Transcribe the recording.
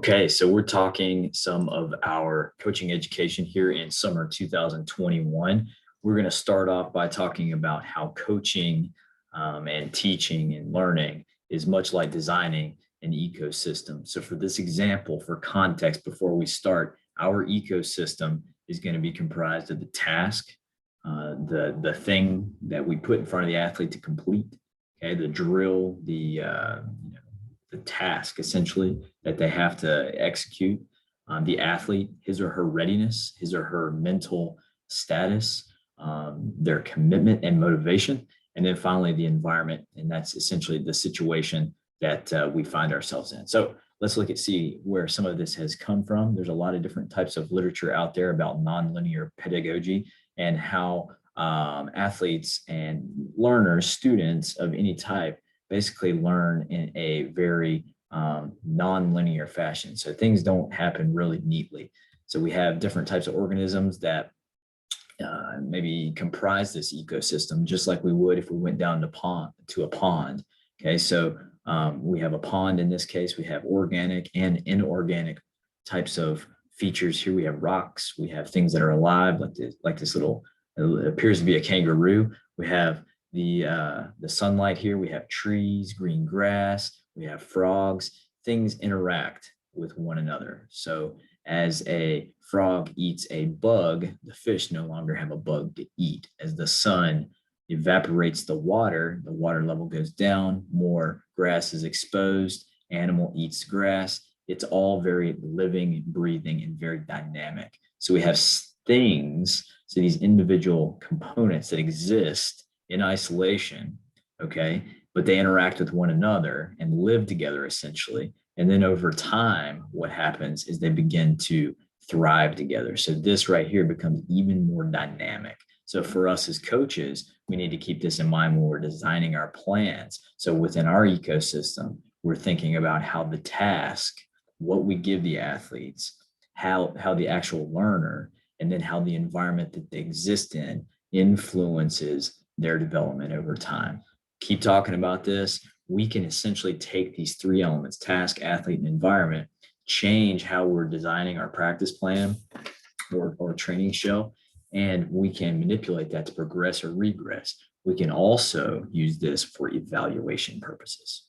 Okay, so we're talking some of our coaching education here in summer 2021. We're going to start off by talking about how coaching and teaching and learning is much like designing an ecosystem. So, for this example, for context, before we start, our ecosystem is going to be comprised of the task, the thing that we put in front of the athlete to complete, okay, the drill, the task essentially that they have to execute. The athlete, his or her readiness, his or her mental status, their commitment and motivation, and then finally the environment, and that's essentially the situation that we find ourselves in. So let's see where some of this has come from. There's a lot of different types of literature out there about nonlinear pedagogy and how athletes and learners, students of any type, basically learn in a very non-linear fashion. So things don't happen really neatly. So we have different types of organisms that maybe comprise this ecosystem, just like we would if we went down to a pond. Okay, so we have a pond in this case. We have organic and inorganic types of features here. We have rocks. We have things that are alive, like this little. It appears to be a kangaroo. We have the sunlight here. We have trees, green grass. We have frogs. Things interact with one another. So as a frog eats a bug, the fish no longer have a bug to eat. As the sun evaporates the water level goes down, more grass is exposed, animal eats grass. It's all very living, breathing, and very dynamic. So we have things, so these individual components that exist in isolation, okay, but they interact with one another and live together essentially. And then over time, what happens is they begin to thrive together. So this right here becomes even more dynamic. So for us as coaches, we need to keep this in mind when we're designing our plans. So within our ecosystem, we're thinking about how the task, what we give the athletes, how the actual learner, and then how the environment that they exist in influences their development over time. Keep talking about this. We can essentially take these three elements, task, athlete, and environment, change how we're designing our practice plan or training show, and we can manipulate that to progress or regress. We can also use this for evaluation purposes.